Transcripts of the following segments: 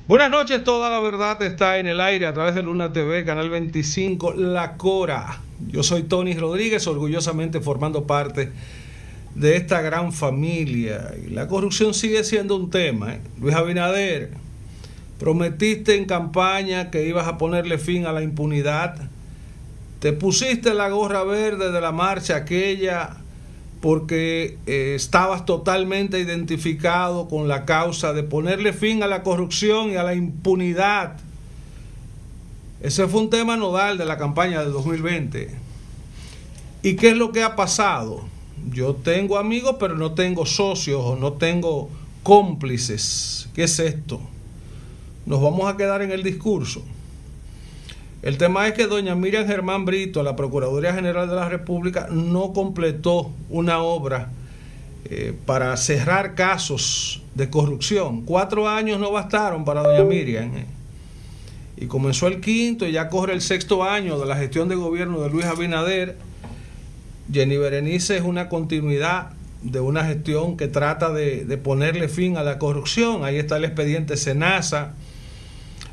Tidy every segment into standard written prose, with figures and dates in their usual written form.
Buenas noches, toda la verdad está en el aire a través de Luna TV, Canal 25, La Cora. Yo soy Tony Rodríguez, orgullosamente formando parte de esta gran familia. Y la corrupción sigue siendo un tema, ¿eh? Luis Abinader, prometiste en campaña que ibas a ponerle fin a la impunidad. Te pusiste la gorra verde de la marcha aquella porque estabas totalmente identificado con la causa de ponerle fin a la corrupción y a la impunidad. Ese fue un tema nodal de la campaña de 2020. ¿Y qué es lo que ha pasado? Yo tengo amigos, pero no tengo socios o no tengo cómplices. ¿Qué es esto? Nos vamos a quedar en el discurso. El tema es que doña Miriam Germán Brito, la Procuraduría General de la República, no completó una obra para cerrar casos de corrupción. 4 años no bastaron para doña Miriam. Y comenzó el quinto y ya corre el 6º año de la gestión de gobierno de Luis Abinader. Jenny Berenice es una continuidad de una gestión que trata de ponerle fin a la corrupción. Ahí está el expediente Senasa.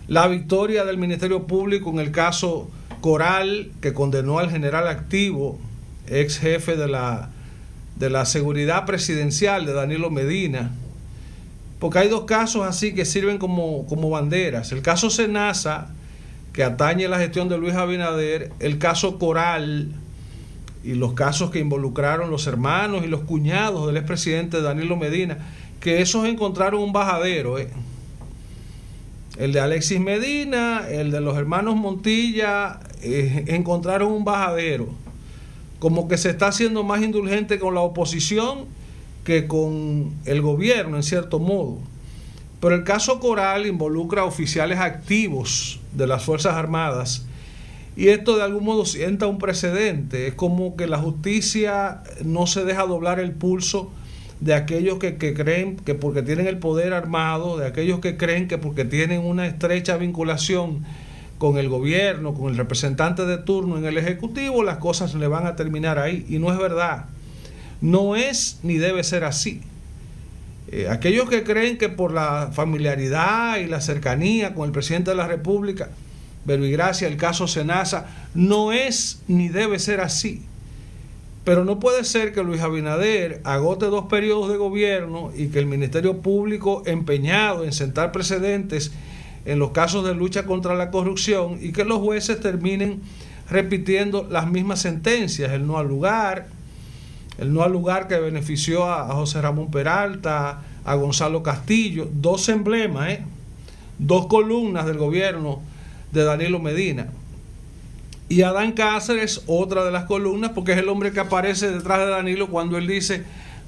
La victoria del Ministerio Público en el caso Coral, que condenó al general activo, ex jefe de la seguridad presidencial de Danilo Medina. Porque hay dos casos así que sirven como banderas. El caso Senasa, que atañe la gestión de Luis Abinader, el caso Coral y los casos que involucraron los hermanos y los cuñados del expresidente Danilo Medina, que esos encontraron un bajadero, El de Alexis Medina, el de los hermanos Montilla, encontraron un bajadero. Como que se está haciendo más indulgente con la oposición que con el gobierno, en cierto modo. Pero el caso Coral involucra a oficiales activos de las Fuerzas Armadas. Y esto de algún modo sienta un precedente. Es como que la justicia no se deja doblar el pulso de aquellos que creen que porque tienen el poder armado, de aquellos que creen que porque tienen una estrecha vinculación con el gobierno, con el representante de turno en el Ejecutivo, las cosas le van a terminar ahí. Y no es verdad. No es ni debe ser así. Aquellos que creen que por la familiaridad y la cercanía con el presidente de la República, verbigracia, el caso Senasa, no es ni debe ser así. Pero no puede ser que Luis Abinader agote 2 periodos de gobierno y que el Ministerio Público, empeñado en sentar precedentes en los casos de lucha contra la corrupción, y que los jueces terminen repitiendo las mismas sentencias. El no al lugar que benefició a José Ramón Peralta, a Gonzalo Castillo, 2 emblemas, 2 columnas del gobierno de Danilo Medina. Y Adán Cáceres, otra de las columnas, porque es el hombre que aparece detrás de Danilo cuando él dice: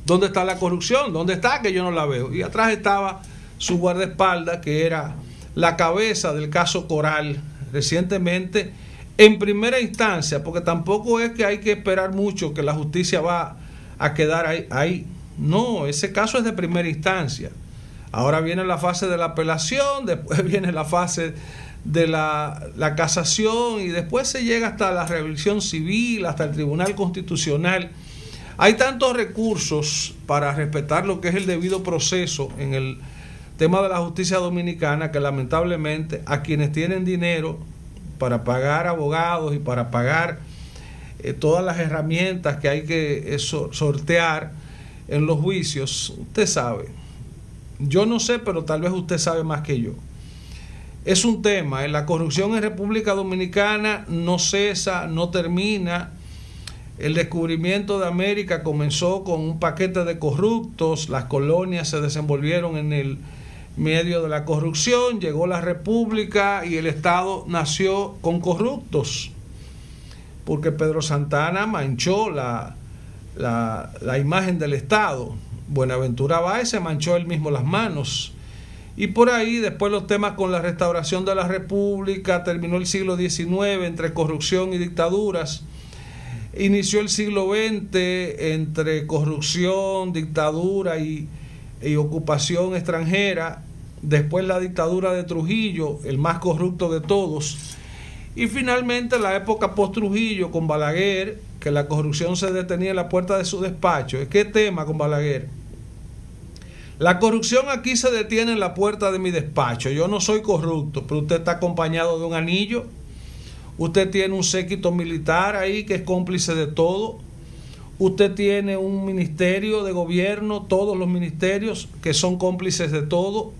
¿dónde está la corrupción? ¿Dónde está? Que yo no la veo. Y atrás estaba su guardaespaldas, que era la cabeza del caso Coral, recientemente en primera instancia, porque tampoco es que hay que esperar mucho que la justicia va a quedar ahí. No, ese caso es de primera instancia. Ahora viene la fase de la apelación, después viene la fase de la casación y después se llega hasta la revisión civil, hasta el Tribunal Constitucional. Hay tantos recursos para respetar lo que es el debido proceso en el tema de la justicia dominicana, que lamentablemente a quienes tienen dinero para pagar abogados y para pagar todas las herramientas que hay que sortear en los juicios, usted sabe, yo no sé, pero tal vez usted sabe más que yo. Es un tema, la corrupción en República Dominicana no cesa, no termina. El descubrimiento de América comenzó con un paquete de corruptos, las colonias se desenvolvieron en el medio de la corrupción, llegó la República y el Estado nació con corruptos, porque Pedro Santana manchó la imagen del Estado. Buenaventura Báez se manchó él mismo las manos. Y por ahí después los temas con la restauración de la República, terminó el siglo XIX entre corrupción y dictaduras, inició el siglo XX entre corrupción, dictadura y ocupación extranjera, después la dictadura de Trujillo, el más corrupto de todos, y finalmente la época post-Trujillo con Balaguer, que la corrupción se detenía en la puerta de su despacho. ¿Qué tema con Balaguer? La corrupción aquí se detiene en la puerta de mi despacho. Yo no soy corrupto, pero usted está acompañado de un anillo. Usted tiene un séquito militar ahí que es cómplice de todo. Usted tiene un ministerio de gobierno, todos los ministerios que son cómplices de todo.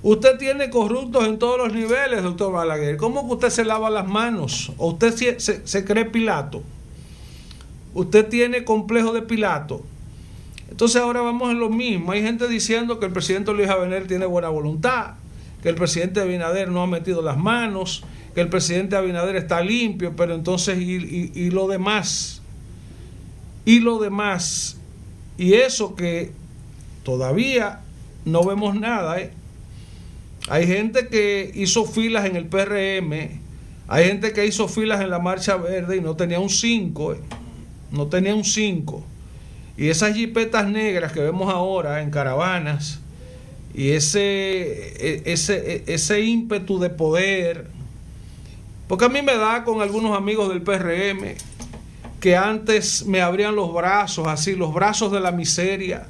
Usted tiene corruptos en todos los niveles, doctor Balaguer. ¿Cómo que usted se lava las manos? ¿O usted se cree Pilato? Usted tiene complejo de Pilato. Entonces ahora vamos en lo mismo. Hay gente diciendo que el presidente Luis Abinader tiene buena voluntad, que el presidente Abinader no ha metido las manos, que el presidente Abinader está limpio, pero entonces y lo demás. Y lo demás. Y eso que todavía no vemos nada, ¿eh? Hay gente que hizo filas en el PRM, hay gente que hizo filas en la Marcha Verde y no tenía un 5, no tenía un 5. Y esas jipetas negras que vemos ahora en caravanas y ese ímpetu de poder, porque a mí me da con algunos amigos del PRM que antes me abrían los brazos, así, los brazos de la miseria,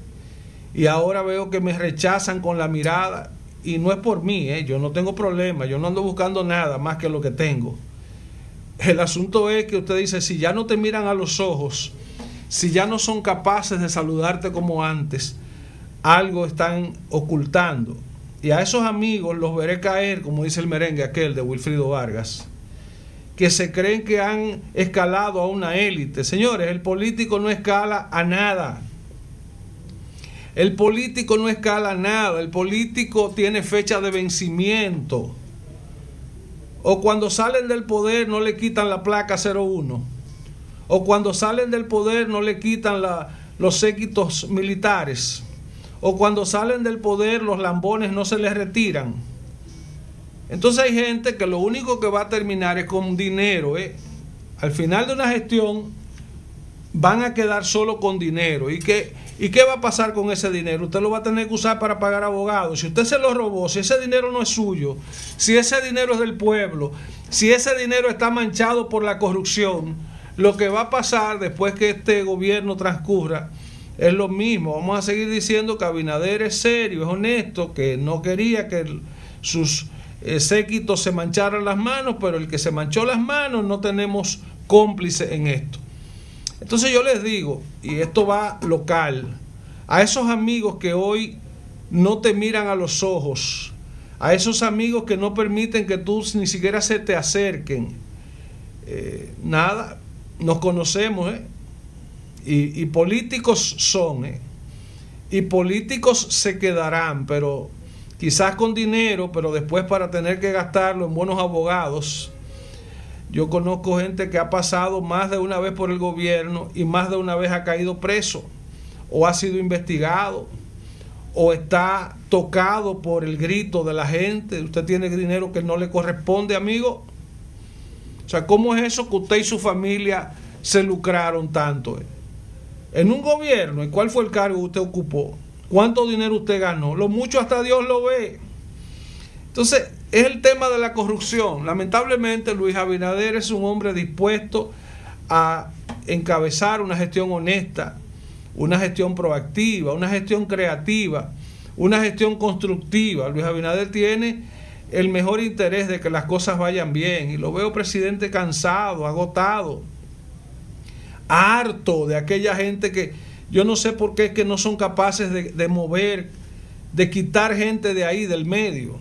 y ahora veo que me rechazan con la mirada. Y no es por mí, yo no tengo problema, yo no ando buscando nada más que lo que tengo. El asunto es que usted dice, si ya no te miran a los ojos, si ya no son capaces de saludarte como antes, algo están ocultando. Y a esos amigos los veré caer, como dice el merengue aquel de Wilfrido Vargas, que se creen que han escalado a una élite. Señores, el político no escala a nada. El político no escala nada, el político tiene fecha de vencimiento. O cuando salen del poder no le quitan la placa 01. O cuando salen del poder no le quitan los séquitos militares. O cuando salen del poder los lambones no se les retiran. Entonces hay gente que lo único que va a terminar es con dinero. Al final de una gestión van a quedar solo con dinero. ¿Y qué va a pasar con ese dinero? Usted lo va a tener que usar para pagar abogados. Si usted se lo robó, si ese dinero no es suyo, si ese dinero es del pueblo, si ese dinero está manchado por la corrupción, lo que va a pasar después que este gobierno transcurra es lo mismo. Vamos a seguir diciendo que Abinader es serio, es honesto, que no quería que sus séquitos se mancharan las manos, pero el que se manchó las manos no tenemos cómplice en esto. Entonces yo les digo, y esto va local, a esos amigos que hoy no te miran a los ojos, a esos amigos que no permiten que tú ni siquiera se te acerquen, nada, nos conocemos, y políticos son, y políticos se quedarán, pero quizás con dinero, pero después para tener que gastarlo en buenos abogados. Yo conozco gente que ha pasado más de una vez por el gobierno y más de una vez ha caído preso, o ha sido investigado, o está tocado por el grito de la gente. Usted tiene dinero que no le corresponde, amigo. O sea, ¿cómo es eso que usted y su familia se lucraron tanto? En un gobierno, ¿y cuál fue el cargo que usted ocupó? ¿Cuánto dinero usted ganó? Lo mucho hasta Dios lo ve. Entonces, es el tema de la corrupción. Lamentablemente, Luis Abinader es un hombre dispuesto a encabezar una gestión honesta, una gestión proactiva, una gestión creativa, una gestión constructiva. Luis Abinader tiene el mejor interés de que las cosas vayan bien. Y lo veo, presidente, cansado, agotado, harto de aquella gente que yo no sé por qué es que no son capaces de mover, de quitar gente de ahí, del medio.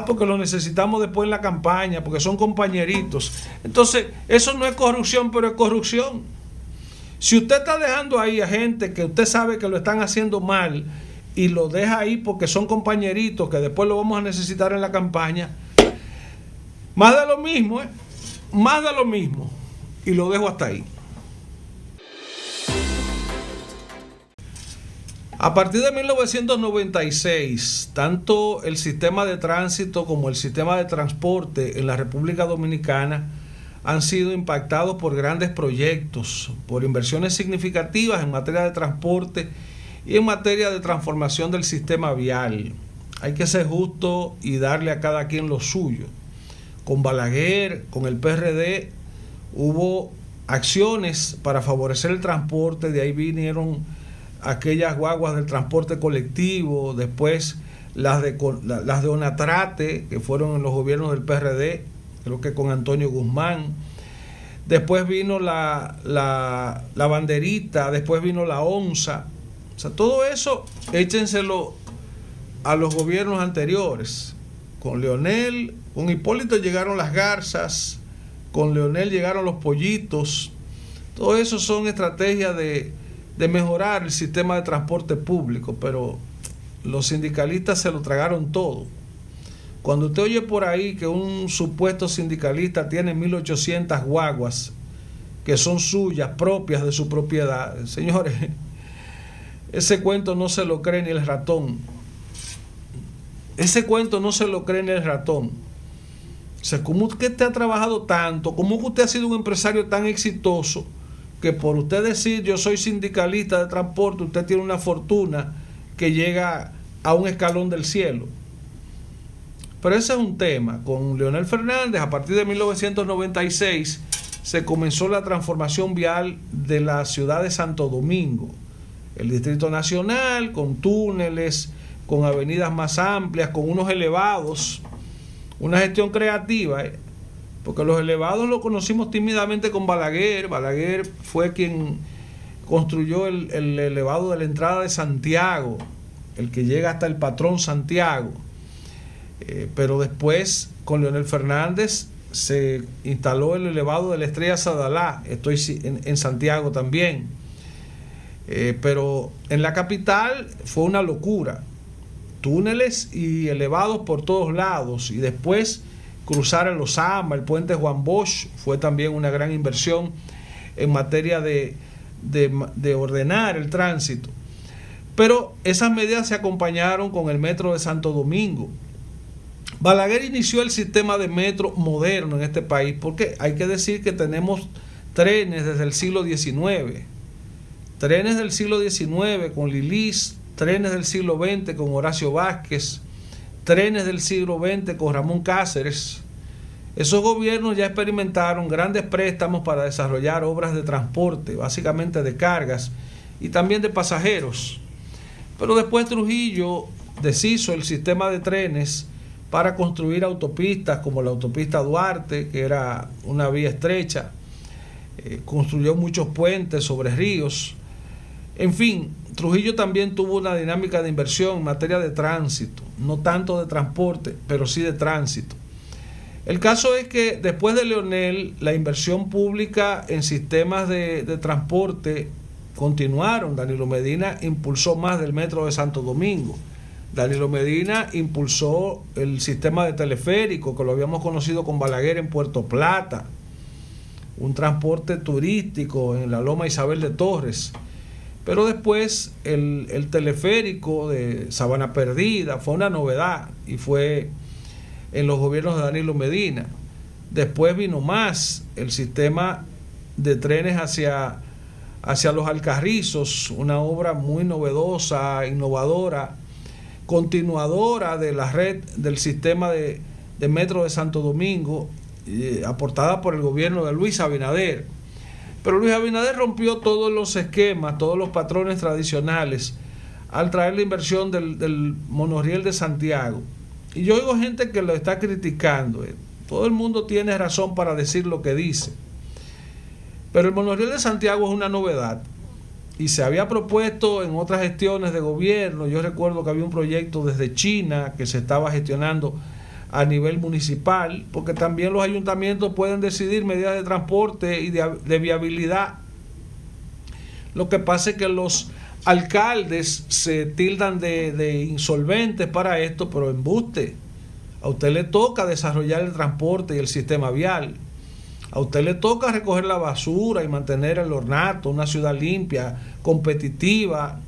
Porque lo necesitamos después en la campaña, porque son compañeritos. Entonces, eso no es corrupción, pero es corrupción. Si usted está dejando ahí a gente que usted sabe que lo están haciendo mal y lo deja ahí porque son compañeritos que después lo vamos a necesitar en la campaña, más de lo mismo, más de lo mismo. Y lo dejo hasta ahí. A partir de 1996, tanto el sistema de tránsito como el sistema de transporte en la República Dominicana han sido impactados por grandes proyectos, por inversiones significativas en materia de transporte y en materia de transformación del sistema vial. Hay que ser justo y darle a cada quien lo suyo. Con Balaguer, con el PRD, hubo acciones para favorecer el transporte, de ahí vinieron aquellas guaguas del transporte colectivo, después las de Onatrate, que fueron en los gobiernos del PRD, creo que con Antonio Guzmán. Después vino la banderita, después vino la onza. O sea, todo eso échenselo a los gobiernos anteriores. Con Leonel, con Hipólito llegaron las garzas, con Leonel llegaron los pollitos. Todo eso son estrategias de mejorar el sistema de transporte público, pero los sindicalistas se lo tragaron todo. Cuando usted oye por ahí que un supuesto sindicalista tiene 1.800 guaguas que son suyas, propias de su propiedad, señores, ese cuento no se lo cree ni el ratón. Ese cuento no se lo cree ni el ratón. O sea, ¿cómo que usted ha trabajado tanto? ¿Cómo que usted ha sido un empresario tan exitoso que por usted decir yo soy sindicalista de transporte, usted tiene una fortuna que llega a un escalón del cielo? Pero ese es un tema. Con Leonel Fernández, a partir de 1996, se comenzó la transformación vial de la ciudad de Santo Domingo. El Distrito Nacional, con túneles, con avenidas más amplias, con unos elevados, una gestión creativa, porque los elevados lo conocimos tímidamente con Balaguer. Balaguer fue quien construyó el elevado de la entrada de Santiago, el que llega hasta el Patrón Santiago. Pero después, con Leonel Fernández, se instaló el elevado de la Estrella Sadalá, estoy en Santiago también. Pero en la capital fue una locura. Túneles y elevados por todos lados, y después cruzar el Osama, el puente Juan Bosch, fue también una gran inversión en materia de ordenar el tránsito. Pero esas medidas se acompañaron con el metro de Santo Domingo. Balaguer inició el sistema de metro moderno en este país, porque hay que decir que tenemos trenes desde el siglo XIX, trenes del siglo XIX con Lilis, trenes del siglo XX con Horacio Vázquez, trenes del siglo XX con Ramón Cáceres. Esos gobiernos ya experimentaron grandes préstamos para desarrollar obras de transporte, básicamente de cargas y también de pasajeros. Pero después Trujillo deshizo el sistema de trenes para construir autopistas como la autopista Duarte, que era una vía estrecha. Construyó muchos puentes sobre ríos. En fin, Trujillo también tuvo una dinámica de inversión en materia de tránsito, no tanto de transporte, pero sí de tránsito. El caso es que después de Leonel, la inversión pública en sistemas de transporte continuaron. Danilo Medina impulsó más del metro de Santo Domingo. Danilo Medina impulsó el sistema de teleférico, que lo habíamos conocido con Balaguer en Puerto Plata, un transporte turístico en la Loma Isabel de Torres. Pero después el teleférico de Sabana Perdida fue una novedad y fue en los gobiernos de Danilo Medina. Después vino más el sistema de trenes hacia los Alcarrizos, una obra muy novedosa, innovadora, continuadora de la red del sistema de metro de Santo Domingo, aportada por el gobierno de Luis Abinader. Pero Luis Abinader rompió todos los esquemas, todos los patrones tradicionales al traer la inversión del monorriel de Santiago. Y yo oigo gente que lo está criticando. Todo el mundo tiene razón para decir lo que dice. Pero el monorriel de Santiago es una novedad y se había propuesto en otras gestiones de gobierno. Yo recuerdo que había un proyecto desde China que se estaba gestionando a nivel municipal, porque también los ayuntamientos pueden decidir medidas de transporte y de viabilidad. Lo que pasa es que los alcaldes se tildan de insolventes para esto, pero embuste. A usted le toca desarrollar el transporte y el sistema vial. A usted le toca recoger la basura y mantener el ornato, una ciudad limpia, competitiva,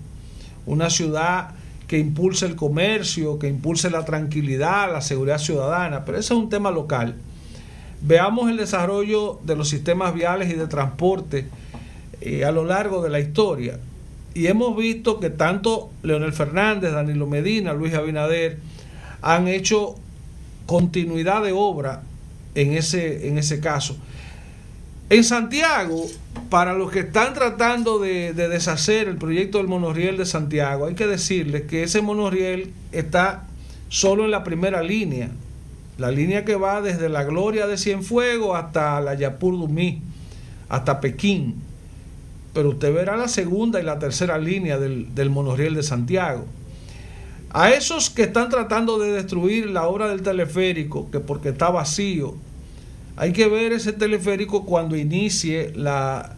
una ciudad que impulse el comercio, que impulse la tranquilidad, la seguridad ciudadana. Pero ese es un tema local. Veamos el desarrollo de los sistemas viales y de transporte a lo largo de la historia. Y hemos visto que tanto Leonel Fernández, Danilo Medina, Luis Abinader han hecho continuidad de obra en ese caso. En Santiago, para los que están tratando de deshacer el proyecto del monorriel de Santiago, hay que decirles que ese monorriel está solo en la primera línea, la línea que va desde la Gloria de Cienfuegos hasta la Yapur Dumí, hasta Pekín. Pero usted verá la segunda y la tercera línea del monorriel de Santiago. A esos que están tratando de destruir la obra del teleférico, que porque está vacío, hay que ver ese teleférico cuando inicie la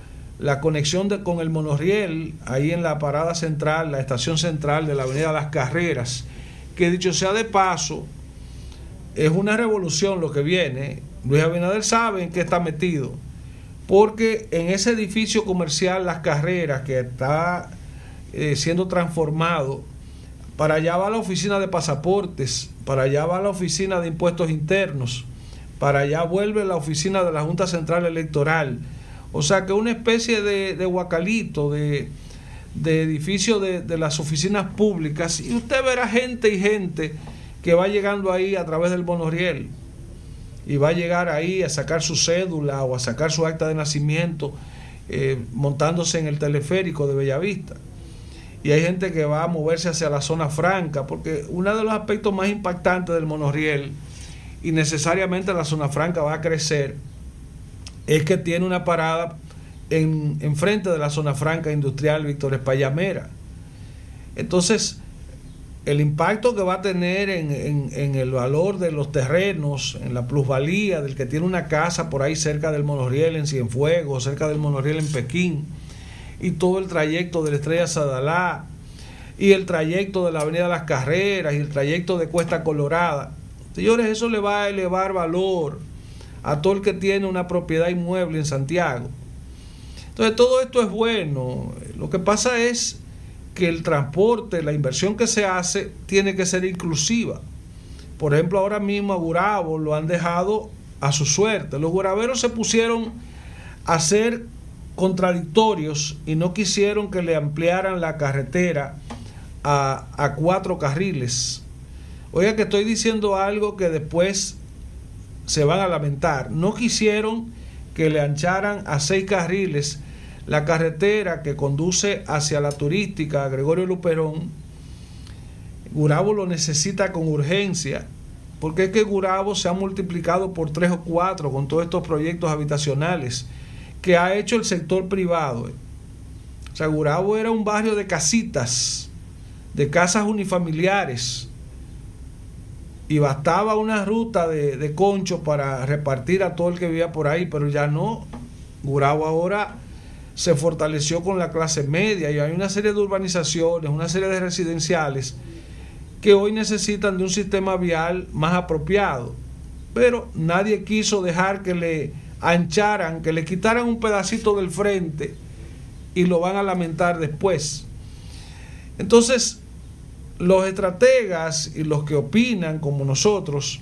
conexión con el monorriel, ahí en la parada central, la estación central de la avenida Las Carreras, que dicho sea de paso, es una revolución lo que viene. Luis Abinader sabe en qué está metido, porque en ese edificio comercial Las Carreras, que está siendo transformado, para allá va la oficina de pasaportes, para allá va la oficina de impuestos internos, para allá vuelve la oficina de la Junta Central Electoral. O sea que una especie de huacalito, de edificio de las oficinas públicas, y usted verá gente y gente que va llegando ahí a través del monorriel y va a llegar ahí a sacar su cédula o a sacar su acta de nacimiento montándose en el teleférico de Bellavista. Y hay gente que va a moverse hacia la zona franca, porque uno de los aspectos más impactantes del monorriel, y necesariamente la zona franca va a crecer, es que tiene una parada en frente de la zona franca industrial Víctor Espallamera. Entonces, el impacto que va a tener en el valor de los terrenos, en la plusvalía del que tiene una casa por ahí cerca del monorriel en Cienfuegos, cerca del monorriel en Pekín, y todo el trayecto de la Estrella Sadalá, y el trayecto de la avenida Las Carreras, y el trayecto de Cuesta Colorada. Señores, eso le va a elevar valor a todo el que tiene una propiedad inmueble en Santiago. Entonces, todo esto es bueno. Lo que pasa es que el transporte, la inversión que se hace, tiene que ser inclusiva. Por ejemplo, ahora mismo a Gurabo lo han dejado a su suerte. Los guraberos se pusieron a ser contradictorios y no quisieron que le ampliaran la carretera a 4 carriles. Oiga, que estoy diciendo algo que después se van a lamentar. No quisieron que le ancharan a 6 carriles la carretera que conduce hacia la turística Gregorio Luperón. Gurabo lo necesita con urgencia, porque es que Gurabo se ha multiplicado por 3 o 4 con todos estos proyectos habitacionales que ha hecho el sector privado. O sea, Gurabo era un barrio de casitas, de casas unifamiliares, y bastaba una ruta de concho para repartir a todo el que vivía por ahí, pero ya no. Gurabo ahora se fortaleció con la clase media y hay una serie de urbanizaciones, una serie de residenciales que hoy necesitan de un sistema vial más apropiado, pero nadie quiso dejar que le ancharan, que le quitaran un pedacito del frente, y lo van a lamentar después. Entonces, los estrategas y los que opinan como nosotros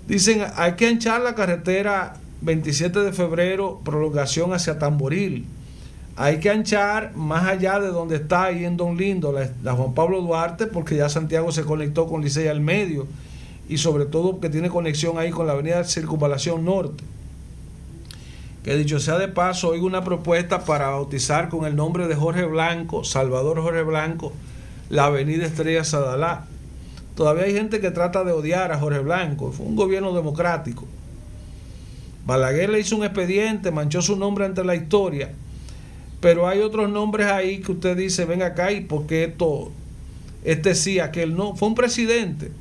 dicen hay que anchar la carretera 27 de febrero, prolongación hacia Tamboril. Hay que anchar más allá de donde está ahí en Don Lindo, la Juan Pablo Duarte, porque ya Santiago se conectó con Licey al medio, y sobre todo que tiene conexión ahí con la avenida Circunvalación Norte. Que dicho sea de paso, oigo una propuesta para bautizar con el nombre de Jorge Blanco, Salvador Jorge Blanco, la avenida Estrella Sadalá. Todavía hay gente que trata de odiar a Jorge Blanco. Fue un gobierno democrático. Balaguer le hizo un expediente, manchó su nombre ante la historia, pero hay otros nombres ahí que usted dice, ven acá, y porque este sí, aquel no. Fue un presidente,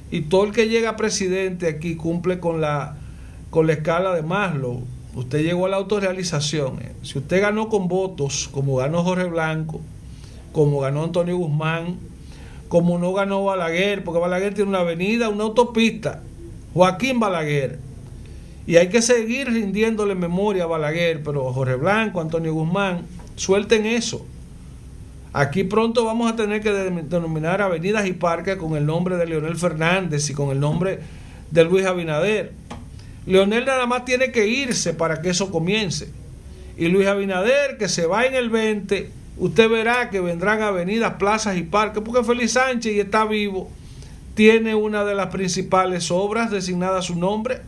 y todo el que llega a presidente aquí cumple con la escala de Maslow. Usted llegó a la autorrealización. Si usted ganó con votos, como ganó Jorge Blanco, como ganó Antonio Guzmán, como no ganó Balaguer, porque Balaguer tiene una avenida, una autopista, Joaquín Balaguer, y hay que seguir rindiéndole memoria a Balaguer, pero Jorge Blanco, Antonio Guzmán, suelten eso. Aquí pronto vamos a tener que denominar avenidas y parques con el nombre de Leonel Fernández y con el nombre de Luis Abinader. Leonel nada más tiene que irse para que eso comience, y Luis Abinader, que se va en el 20, usted verá que vendrán avenidas, plazas y parques, porque Félix Sánchez, y está vivo, tiene una de las principales obras designada a su nombre.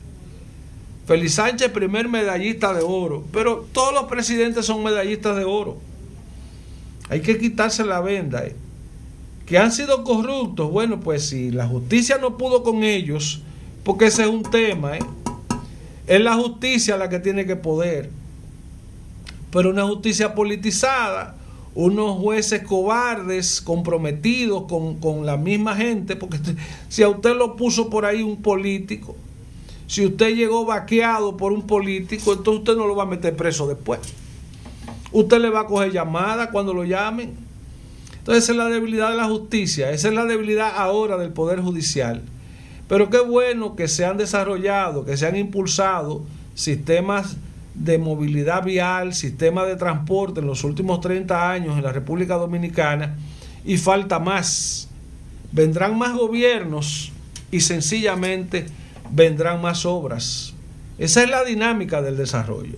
Félix Sánchez, primer medallista de oro, pero todos los presidentes son medallistas de oro. Hay que quitarse la venda. Que han sido corruptos, bueno, pues si la justicia no pudo con ellos, porque ese es un tema, es la justicia la que tiene que poder, pero una justicia politizada, unos jueces cobardes, comprometidos con la misma gente, porque si a usted lo puso por ahí un político, si usted llegó vaqueado por un político, entonces usted no lo va a meter preso después. Usted le va a coger llamada cuando lo llamen. Entonces esa es la debilidad de la justicia, esa es la debilidad ahora del Poder Judicial. Pero qué bueno que se han desarrollado, que se han impulsado sistemas de movilidad vial, sistemas de transporte en los últimos 30 años en la República Dominicana, y falta más. Vendrán más gobiernos y sencillamente vendrán más obras. Esa es la dinámica del desarrollo.